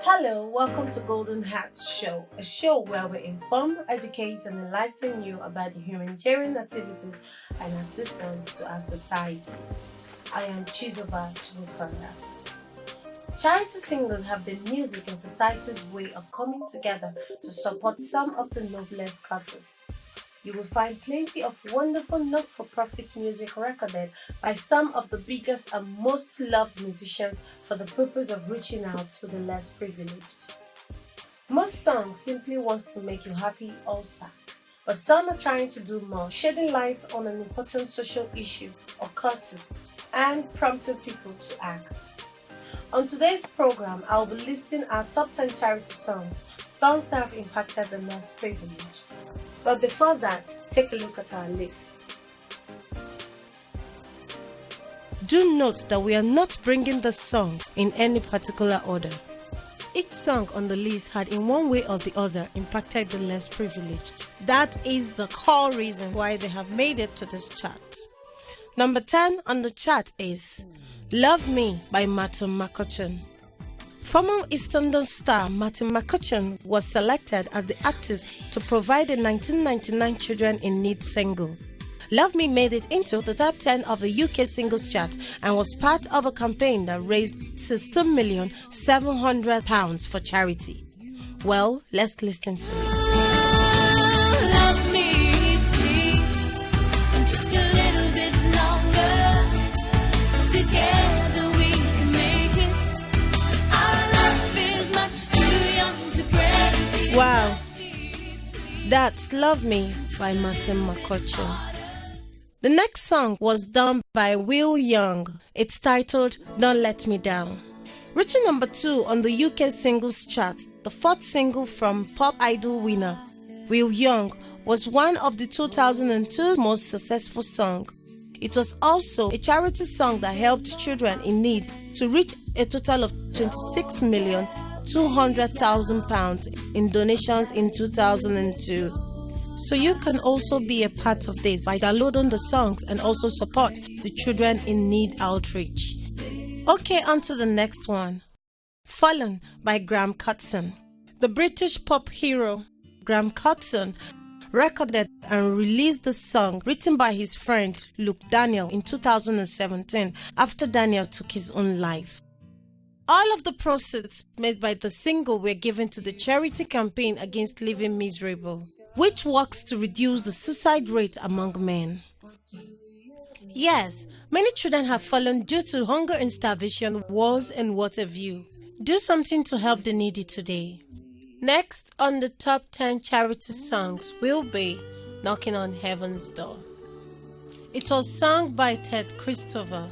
Hello, welcome to Golden Hats Show, a show where we inform, educate, and enlighten you about the humanitarian activities and assistance to our society. I am Chizie. Charity singles have been music and society's way of coming together to support some of the noblest causes. You will find plenty of wonderful not-for-profit music recorded by some of the biggest and most loved musicians for the purpose of reaching out to the less privileged. Most songs simply wants to make you happy or sad, but some are trying to do more, shedding light on an important social issue or causes and prompting people to act. On today's program, I will be listing our top 10 charity songs that have impacted the less privileged. But before that, take a look at our list. Do note that we are not bringing the songs in any particular order. Each song on the list had in one way or the other impacted the less privileged. That is the core reason why they have made it to this chart. Number 10 on the chart is Love Me by Martin McCutcheon. Former East London star Martin McCutcheon was selected as the artist to provide a 1999 Children in Need single. Love Me made it into the top 10 of the UK singles chart and was part of a campaign that raised £16,700,000 for charity. Well, let's listen to it. Love me, please, just a little bit longer. Together we can make it. Our love is much too young to break. Wow, that's Love Me by Martin McCutcheon. The next song was done by Will Young. It's titled Don't Let Me Down. Reaching number 2 on the UK singles chart, the fourth single from Pop Idol winner Will Young was one of the 2002 most successful songs. It was also a charity song that helped children in need to reach a total of £26,200,000 in donations in 2002. So you can also be a part of this by downloading the songs and also support the Children in Need outreach. Okay, on to the next one. Fallen by Graham Coxon. The British pop hero Graham Coxon recorded and released the song written by his friend Luke Daniel in 2017 after Daniel took his own life. All of the proceeds made by the single were given to the charity campaign against living miserable, which works to reduce the suicide rate among men. Yes, many children have fallen due to hunger and starvation, wars and what have you. Do something to help the needy today. Next on the top 10 charity songs will be Knocking on Heaven's Door. It was sung by Ted Christopher.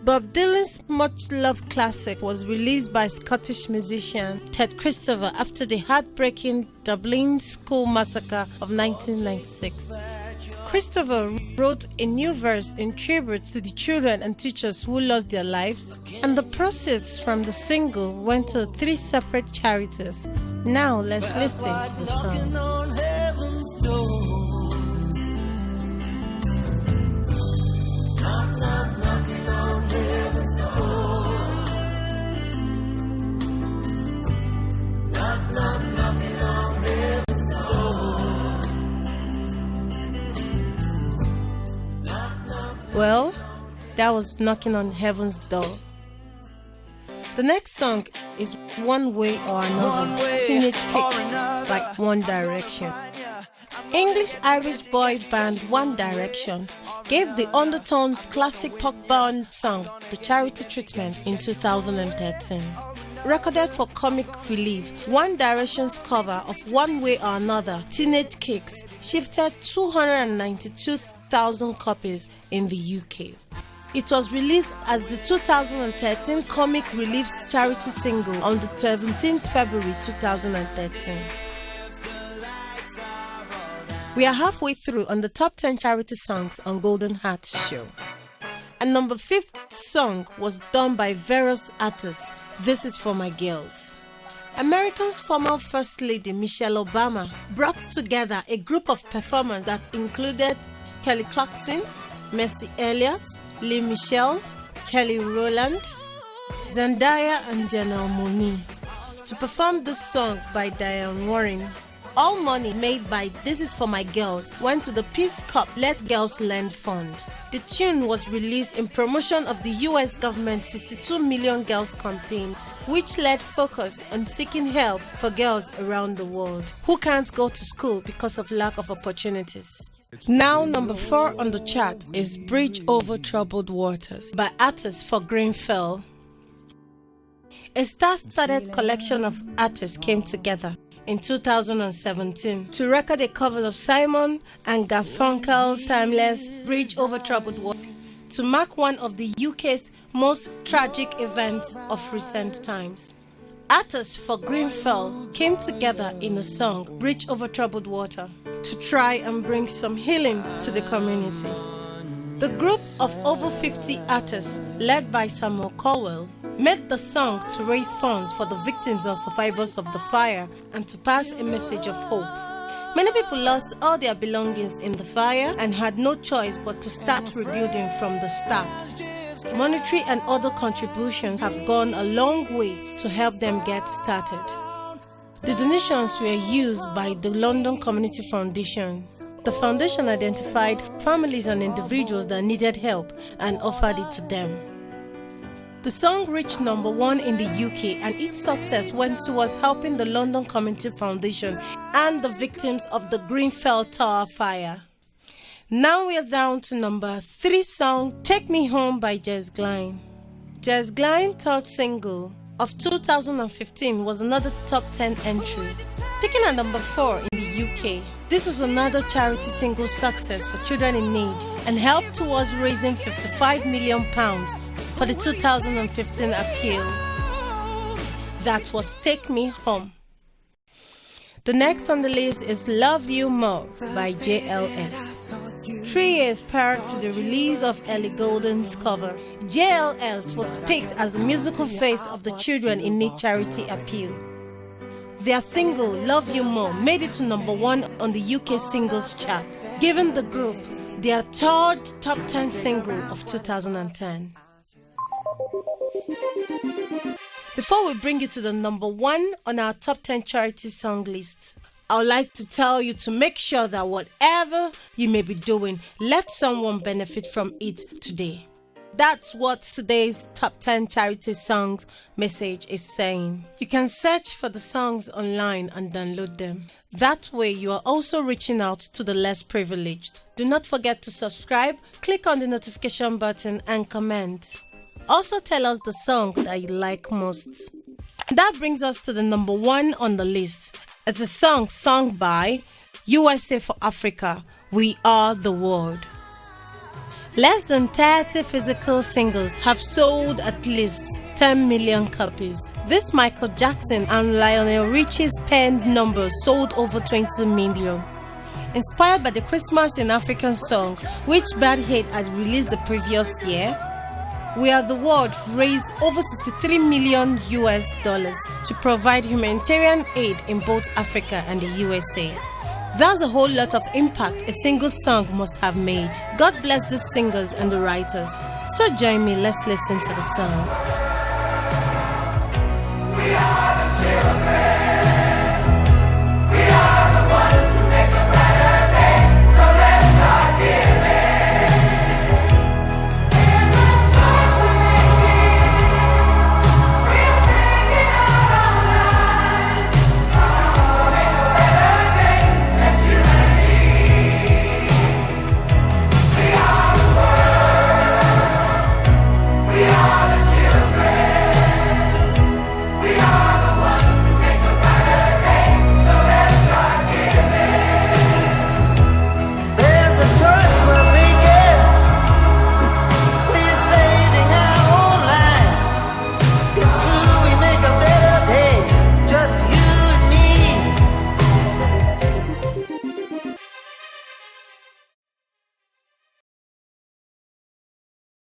Bob Dylan's much-loved classic was released by Scottish musician Ted Christopher after the heartbreaking Dublin school massacre of 1996. Christopher wrote a new verse in tribute to the children and teachers who lost their lives, and the proceeds from the single went to 3 separate charities. Now let's listen to the song. Well, that was Knocking on Heaven's Door. The next song is One Way or Another, Teenage Kicks by One Direction. English-Irish boy band One Direction gave the Undertones classic pop band song the charity treatment in 2013. Recorded for comic relief, One Direction's cover of One Way or Another, Teenage Kicks, shifted 292,000 copies in the UK. It was released as the 2013 comic relief charity single on the 17th February 2013. We are halfway through on the top 10 charity songs on Golden Hearts Show. And number 5th song was done by various artists. This is for my girls. America's former First Lady Michelle Obama brought together a group of performers that included Kelly Clarkson, Missy Elliott, Lee Michelle, Kelly Rowland, Zendaya and Janelle Monáe to perform this song by Diane Warren. All money made by This Is For My Girls went to the Peace Cup Let Girls Land Fund. The tune was released in promotion of the US government's 62 Million Girls campaign, which led focus on seeking help for girls around the world who can't go to school because of lack of opportunities. Now, number 4 on the chart is Bridge Over Troubled Waters by artist for Greenfell. A star-studded collection of artists came together in 2017 to record a cover of Simon and Garfunkel's timeless Bridge Over Troubled Water to mark one of the UK's most tragic events of recent times. Artists for Greenfell came together in a song, Bridge Over Troubled Water, to try and bring some healing to the community. The group of over 50 artists, led by Samuel Cowell, made the song to raise funds for the victims or survivors of the fire and to pass a message of hope. Many people lost all their belongings in the fire and had no choice but to start rebuilding from the start. Monetary and other contributions have gone a long way to help them get started. The donations were used by the London Community Foundation. The foundation identified families and individuals that needed help and offered it to them. The song reached number 1 in the UK, and its success went towards helping the London Community Foundation and the victims of the Greenfell Tower fire. Now we are down to number 3 song, Take Me Home by Jess Glynne. Jess Glynne's third single of 2015 was another top 10 entry, peaking at number 4 in the UK. This was another charity single success for children in need and helped towards raising £55 million for the 2015 appeal. That was Take Me Home. The next on the list is Love You More by JLS. 3 years prior to the release of Ellie Goulding's cover, JLS was picked as the musical face of the Children in Need charity appeal. Their single, Love You More, made it to number 1 on the UK singles charts, giving the group their third top 10 single of 2010. Before we bring you to the number 1 on our top 10 charity song list, I would like to tell you to make sure that whatever you may be doing, let someone benefit from it today. That's what today's top 10 charity songs message is saying. You can search for the songs online and download them. That way you are also reaching out to the less privileged. Do not forget to subscribe, click on the notification button and comment. Also tell us the song that you like most. That brings us to the number 1 on the list. It's a song sung by USA for Africa, We Are the World. Less than 30 physical singles have sold at least 10 million copies. This Michael Jackson and Lionel Richie's penned number sold over 20 million. Inspired by the Christmas in African song, which Bad Hate had released the previous year, We Are the World raised over $63 million to provide humanitarian aid in both Africa and the USA. That's a whole lot of impact a single song must have made. God bless the singers and the writers. So join me, let's listen to the song. We are the children.